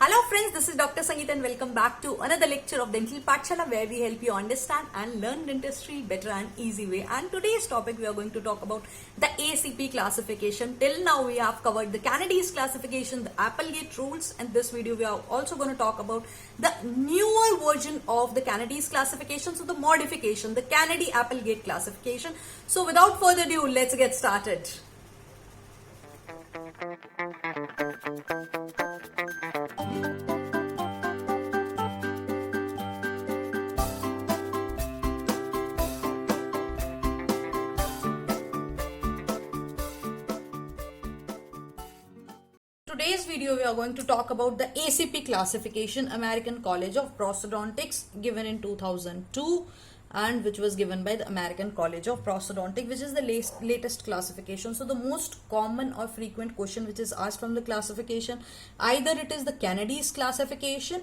Hello friends, this is Dr. Sangeet and welcome back to another lecture of Dental Pathshala where we help you understand and learn dentistry better and easy way. And today's topic we are going to talk about the ACP classification. Till now we have covered the Kennedy's classification, the Applegate rules, and this video we are also going to talk about the newer version of the Kennedy's classification, so the modification, the Kennedy Applegate classification. So without further ado, let's get started. Today's video we are going to talk about the ACP classification, American College of Prosthodontics, given in 2002 and which was given by the American College of Prosthodontics, which is the latest classification. So the most common or frequent question which is asked from the classification, either it is the Kennedy's classification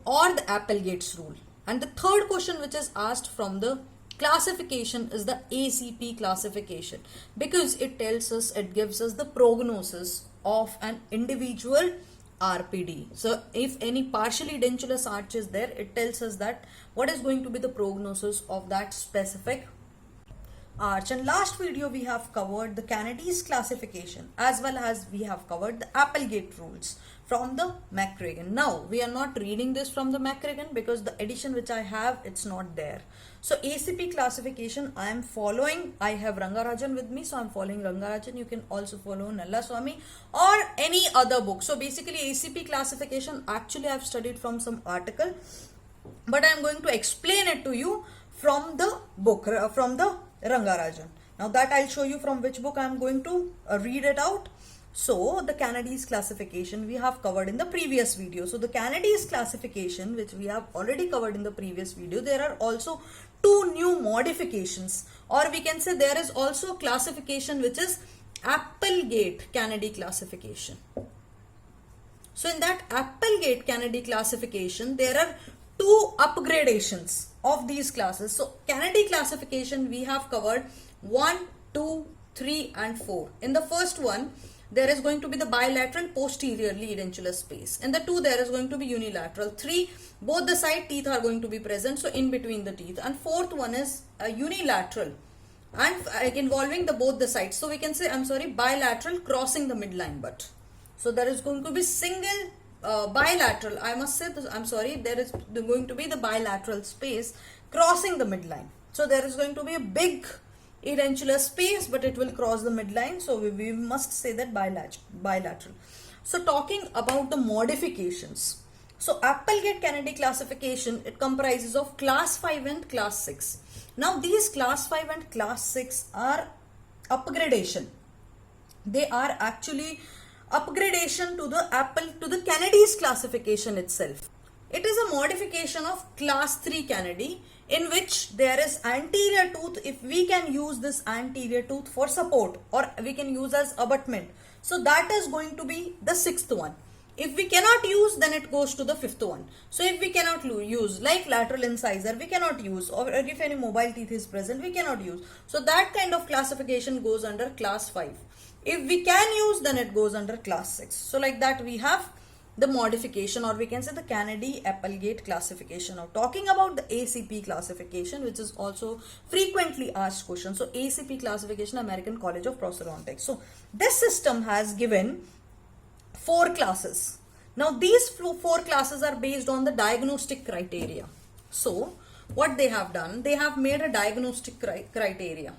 or the Applegate's rule. And the third question which is asked from the classification is the ACP classification, because it tells us, it gives us the prognosis of an individual RPD. So if any partially dentulous arch is there, it tells us that what is going to be the prognosis of that specific arch. And last video we have covered the Kennedy's classification as well as we have covered the Applegate rules from the McCragen. Now we are not reading this from the McCragen because the edition which I have, it's not there. So ACP classification I am following, I have Rangarajan with me, so I am following Rangarajan. You can also follow Nalla Swami or any other book. So basically ACP classification actually I have studied from some article, but I am going to explain it to you from the book, from the Rangarajan. Now that I'll show you from which book I am going to read it out. So the Kennedy's classification we have covered in the previous video. So the Kennedy's classification, which we have already covered in the previous video, there are also two new modifications, or we can say there is also a classification which is Applegate Kennedy classification. So in that Applegate Kennedy classification, there are two upgradations of these classes. So Kennedy classification we have covered 1, 2, 3 and 4. In the first one, there is going to be the bilateral posteriorly edentulous space. In the 2, there is going to be unilateral. 3, both the side teeth are going to be present, so in between the teeth. And fourth one is unilateral and involving both the sides. So we can say, bilateral crossing the midline butt. So there is going to be single bilateral, I must say this, there is going to be the bilateral space crossing the midline. So there is going to be a big edentulous space, but it will cross the midline. So we must say that bilateral. So talking about the modifications. So Applegate Kennedy classification, it comprises of class 5 and class 6. Now these class 5 and class 6 are upgradation. They are actually upgradation to the Kennedy's classification itself. It is a modification of class 3 Kennedy, in which there is anterior tooth. If we can use this anterior tooth for support, or we can use as abutment, so that is going to be the 6th one. If we cannot use, then it goes to the 5th one. So if we cannot use, like lateral incisor, we cannot use, or if any mobile teeth is present, we cannot use. So that kind of classification goes under class 5. If we can use, then it goes under class 6. So like that we have the modification, or we can say the Kennedy Applegate classification. Now talking about the ACP classification, which is also frequently asked question. So ACP classification, American College of Prosthodontics. So this system has given 4 classes. Now these 4 classes are based on the diagnostic criteria. So what they have done, they have made a diagnostic criteria.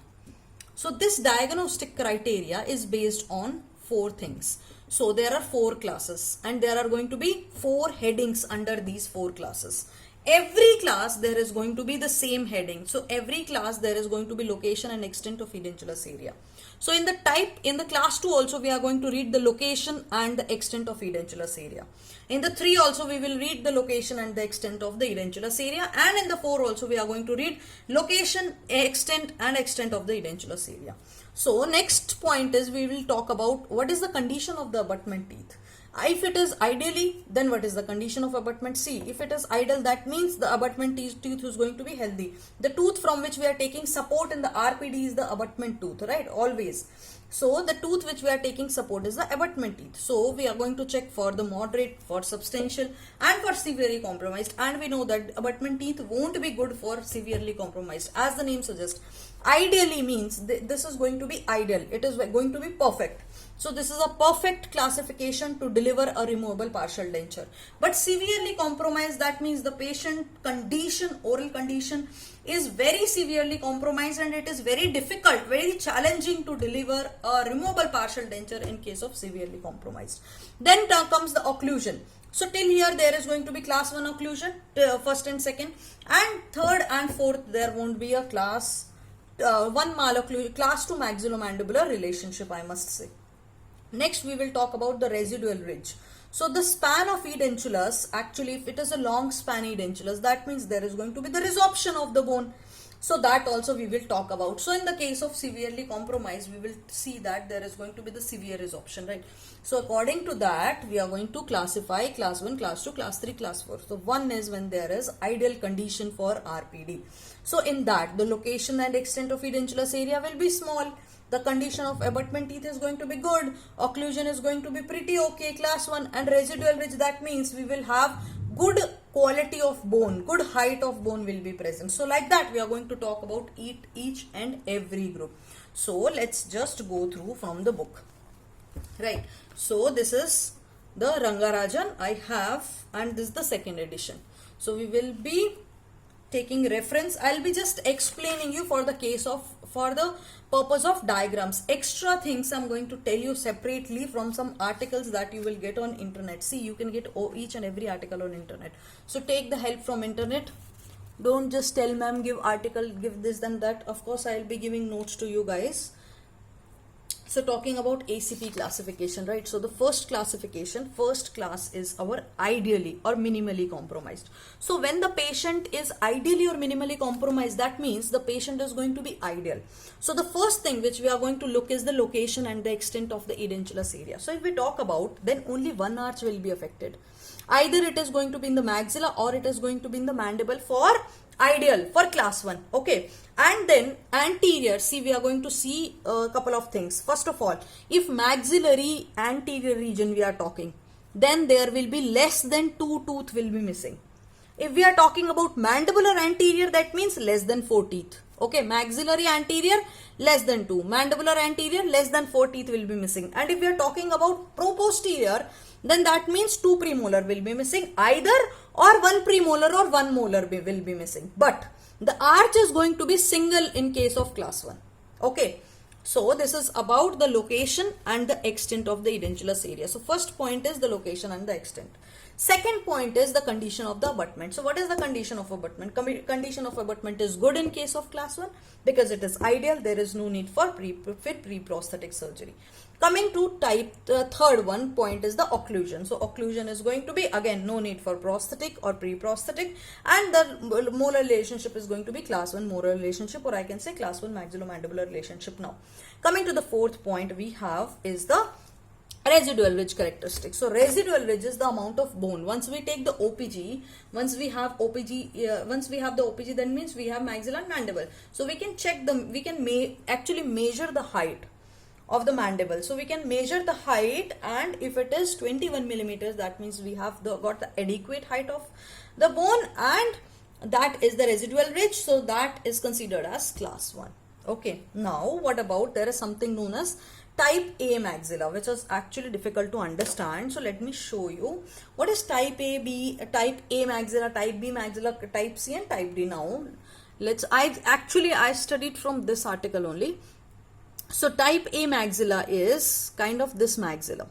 So this diagnostic criteria is based on 4 things. So there are 4 classes and there are going to be 4 headings under these 4 classes. Every class there is going to be the same heading. So every class there is going to be location and extent of edentulous area. So in the class 2 also we are going to read the location and the extent of edentulous area. In the 3 also we will read the location and the extent of the edentulous area, and in the 4 also we are going to read location, extent of the edentulous area. So next point is we will talk about what is the condition of the abutment teeth. If it is ideally, then what is the condition of abutment? C. If it is ideal, that means the abutment tooth is going to be healthy. The tooth from which we are taking support in the RPD is the abutment tooth, right? Always. So the tooth which we are taking support is the abutment teeth. So we are going to check for the moderate, for substantial and for severely compromised, and we know that abutment teeth won't be good for severely compromised. As the name suggests, ideally means this is going to be ideal, it is going to be perfect. So this is a perfect classification to deliver a removable partial denture. But severely compromised, that means the patient condition, oral condition is very severely compromised and it is very difficult, very challenging to deliver a removable partial denture in case of severely compromised. Then comes the occlusion. So till here there is going to be class 1 occlusion, first and second, and third and fourth there won't be a class 1 malocclusion, class 2 maxillomandibular relationship, I must say. Next we will talk about the residual ridge. So the span of edentulous, actually if it is a long span edentulous, that means there is going to be the resorption of the bone. So that also we will talk about. So in the case of severely compromised, we will see that there is going to be the severe resorption, right? So according to that, we are going to classify class 1, class 2, class 3, class 4. So one is when there is ideal condition for RPD. So in that, the location and extent of edentulous area will be small. The condition of abutment teeth is going to be good. Occlusion is going to be pretty okay, class 1. And residual ridge, that means we will have good quality of bone, good height of bone will be present. So like that, we are going to talk about each and every group. So let's just go through from the book. Right. So this is the Rangarajan I have, and this is the second edition. So we will be taking reference. I'll be just explaining you for the case of, for the purpose of diagrams. Extra things I'm going to tell you separately from some articles that you will get on internet. See, you can get each and every article on internet. So take the help from internet. Don't just tell ma'am give article, give this and that. Of course, I'll be giving notes to you guys. So talking about ACP classification, right? So the first classification, first class is our ideally or minimally compromised. So when the patient is ideally or minimally compromised, that means the patient is going to be ideal. So the first thing which we are going to look is the location and the extent of the edentulous area. So if we talk about, then only one arch will be affected. Either it is going to be in the maxilla or it is going to be in the mandible for ideal, for class 1. Okay. And then anterior, see, we are going to see a couple of things. First of all, if maxillary anterior region we are talking, then there will be less than 2 tooth will be missing. If we are talking about mandibular anterior, that means less than 4 teeth. Okay, maxillary anterior less than 2, mandibular anterior less than 4 teeth will be missing. And if we are talking about pro-posterior, then that means 2 premolar will be missing either, or 1 premolar or 1 molar will be missing. But the arch is going to be single in case of class 1. Okay. So this is about the location and the extent of the edentulous area. So first point is the location and the extent. Second point is the condition of the abutment. So what is the condition of abutment? Condition of abutment is good in case of class 1 because it is ideal. There is no need for pre-prosthetic surgery. Coming to type, third one point is the occlusion. So occlusion is going to be, again, no need for prosthetic or pre-prosthetic, and the molar relationship is going to be class 1 molar relationship, or I can say class 1 maxillomandibular relationship. Now coming to the fourth point we have is the residual ridge characteristics. So residual ridge is the amount of bone. Once we take the OPG, once we have the OPG, then means we have maxilla and mandible. So we can check them, we can actually measure the height of the mandible. So we can measure the height, and if it is 21 millimeters, that means we have got the adequate height of the bone, and that is the residual ridge. So that is considered as class 1. Okay. Now what about, there is something known as type A maxilla, which is actually difficult to understand. So let me show you what is type A, B, type A maxilla, type B maxilla, type C and type D. Now I studied from this article only. So type A maxilla is kind of this maxilla,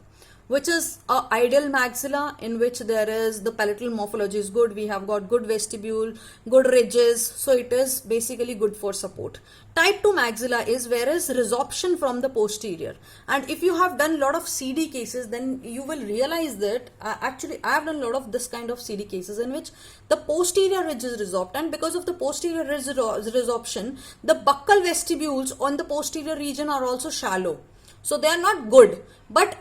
which is a ideal maxilla in which there is the palatal morphology is good. We have got good vestibule, good ridges. So it is basically good for support. Type 2 maxilla is where is resorption from the posterior. And if you have done a lot of CD cases, then you will realize that actually I have done a lot of this kind of CD cases in which the posterior ridge is resorbed, and because of the posterior ridge resorption, the buccal vestibules on the posterior region are also shallow. So they are not good, but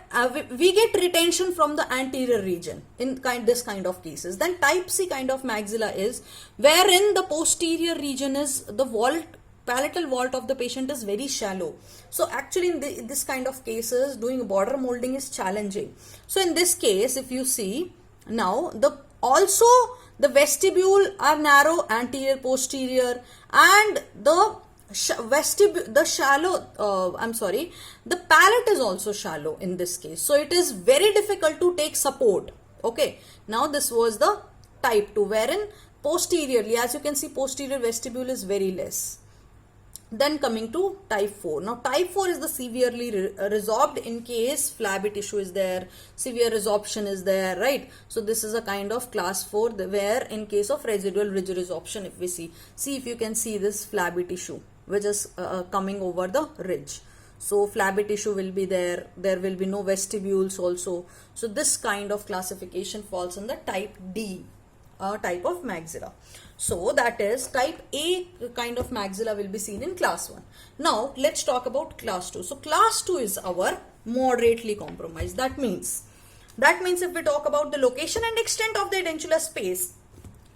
we get retention from the anterior region in this kind of cases. Then type C kind of maxilla is wherein the posterior region is, the vault palatal vault of the patient is very shallow. So actually in this kind of cases, doing border molding is challenging. So in this case, if you see now, also the vestibule are narrow, anterior, posterior, and the the palate is also shallow in this case. So it is very difficult to take support. Okay, now this was the type 2, wherein posteriorly, as you can see, posterior vestibule is very less. Then coming to type 4. Now type 4 is the severely resorbed, in case flabby tissue is there, severe resorption is there, right? So this is a kind of class 4 where in case of residual ridge resorption, if we see if you can see this flabby tissue which is coming over the ridge. So flabby tissue will be there will be no vestibules also. So this kind of classification falls in the type D type of maxilla. So that is type A kind of maxilla will be seen in class 1. Now let's talk about class 2. So class 2 is our moderately compromised. That means if we talk about the location and extent of the edentulous space,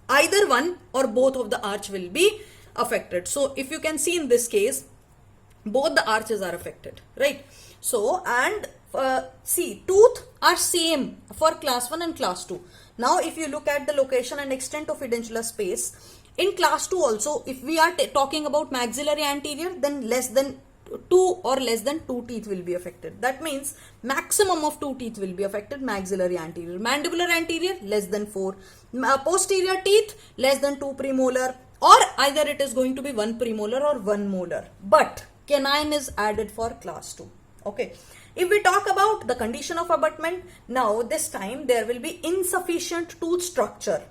either one or both of the arch will be affected. So if you can see in this case, both the arches are affected, right? So and see, tooth are same for class 1 and class 2. Now if you look at the location and extent of edentulous space in class 2 also, if we are talking about maxillary anterior, then less than 2 or less than 2 teeth will be affected. That means maximum of 2 teeth will be affected, maxillary anterior. Mandibular anterior less than 4, posterior teeth less than 2 premolar, or either it is going to be 1 premolar or 1 molar, but canine is added for class 2. Okay. If we talk about the condition of abutment, now this time there will be insufficient tooth structure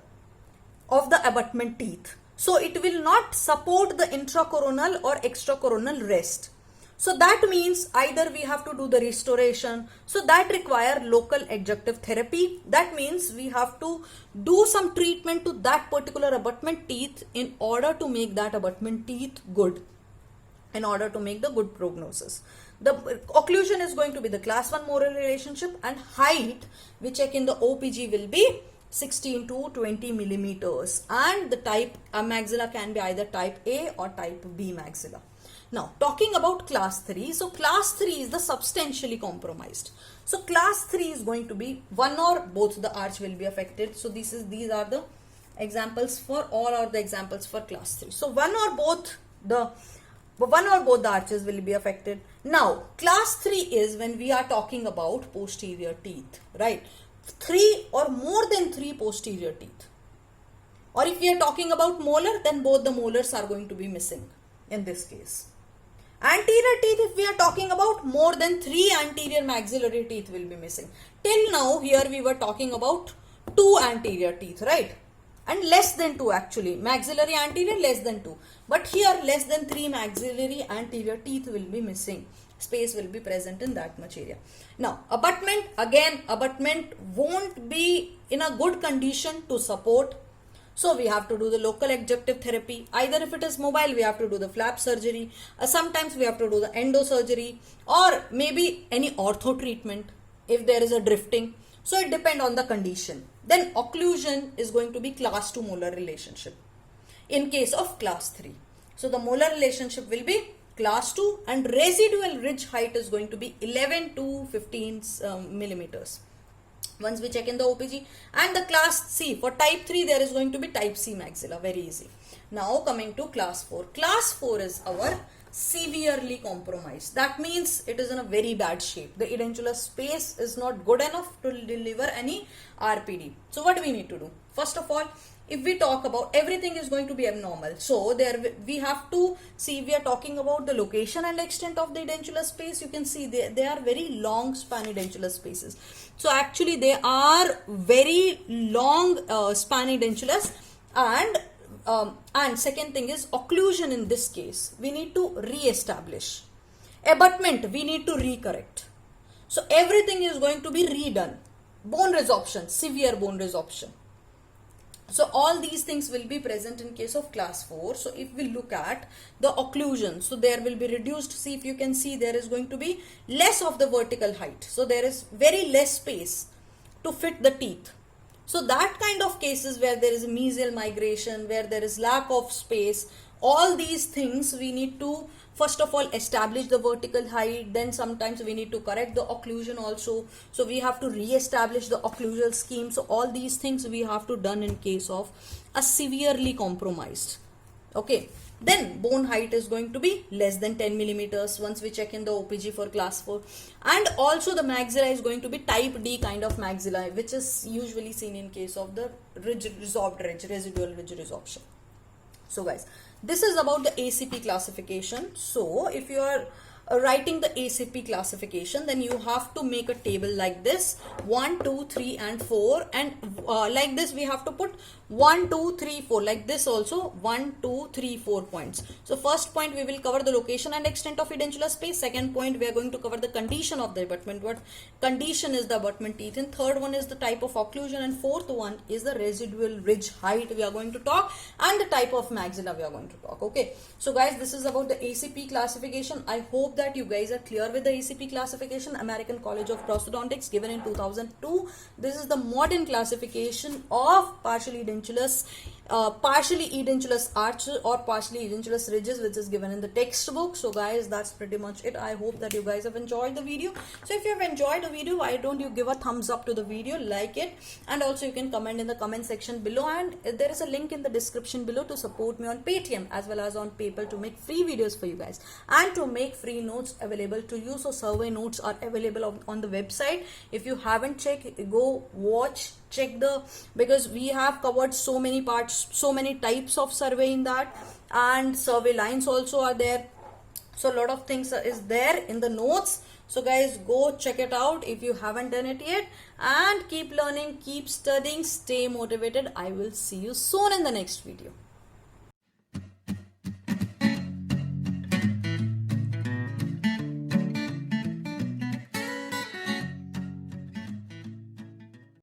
of the abutment teeth. So it will not support the intracoronal or extracoronal rest. So that means either we have to do the restoration. So that require local adjunctive therapy. That means we have to do some treatment to that particular abutment teeth in order to make that abutment teeth good, in order to make the good prognosis. The occlusion is going to be the class 1 molar relationship, and height we check in the OPG will be 16 to 20 millimeters, and the type maxilla can be either type A or type B maxilla. Now talking about class 3, so class 3 is the substantially compromised. So class 3 is going to be one or both the arch will be affected. So these are the examples for all are the examples for class 3. So one or both the arches will be affected. Now class 3 is when we are talking about posterior teeth, right? 3 or more than 3 posterior teeth. Or if we are talking about molar, then both the molars are going to be missing in this case. Anterior teeth, if we are talking about more than 3 anterior maxillary teeth will be missing. Till now here we were talking about 2 anterior teeth, right? And less than 2 actually, maxillary anterior less than 2, but here less than 3 maxillary anterior teeth will be missing, space will be present in that much area. Now abutment, again abutment won't be in a good condition to support, so we have to do the local adjunctive therapy. Either if it is mobile, we have to do the flap surgery, sometimes we have to do the endo surgery, or maybe any ortho treatment if there is a drifting. So it depends on the condition. Then occlusion is going to be class 2 molar relationship in case of class 3. So the molar relationship will be class 2, and residual ridge height is going to be 11 to 15 millimeters. Once we check in the OPG, and the class C for type 3 there is going to be type C maxilla, very easy. Now coming to class 4. Class 4 is our severely compromised. That means it is in a very bad shape. The edentulous space is not good enough to deliver any RPD. So what do we need to do? First of all, if we talk about everything is going to be abnormal, so there we have to see, we are talking about the location and extent of the edentulous space. You can see they are very long span edentulous spaces. So actually they are very long span edentulous, and second thing is occlusion. In this case we need to re-establish. Abutment we need to recorrect. So everything is going to be redone. Bone resorption, severe bone resorption. So all these things will be present in case of class 4. So if we look at the occlusion, so there will be reduced, see if you can see there is going to be less of the vertical height. So there is very less space to fit the teeth. So that kind of cases where there is mesial migration, where there is lack of space, all these things we need to first of all establish the vertical height, then sometimes we need to correct the occlusion also, so we have to re-establish the occlusal scheme. So all these things we have to done in case of a severely compromised. Okay, then bone height is going to be less than 10 millimeters once we check in the OPG for class 4, and also the maxilla is going to be type D kind of maxilla, which is usually seen in case of the resorbed ridge, residual ridge resorption. So guys, this is about the ACP classification. So if you are writing the ACP classification, then you have to make a table like this, 1 2 3 and 4, and like this we have to put 1 2 3 4, like this also 1 2 3 4 points. So first point we will cover the location and extent of edentulous space. Second point we are going to cover the condition of the abutment, what condition is the abutment teeth, and third one is the type of occlusion, and fourth one is the residual ridge height we are going to talk, and the type of maxilla we are going to talk. Okay, so guys, this is about the ACP classification. I hope that you guys are clear with the ACP classification, American College of Prosthodontics, given in 2002. This is the modern classification of partially edentulous arches or partially edentulous ridges, which is given in the textbook. So guys, that's pretty much it. I hope that you guys have enjoyed the video. So if you have enjoyed the video, why don't you give a thumbs up to the video, like it, and also you can comment in the comment section below, and there is a link in the description below to support me on Paytm as well as on PayPal to make free videos for you guys and to make free notes available to you. So survey notes are available on the website. If you haven't checked, go watch, check because we have covered so many parts, so many types of survey in that, and survey lines also are there. So a lot of things is there in the notes. So guys, go check it out if you haven't done it yet, and keep learning, keep studying, stay motivated. I will see you soon in the next video.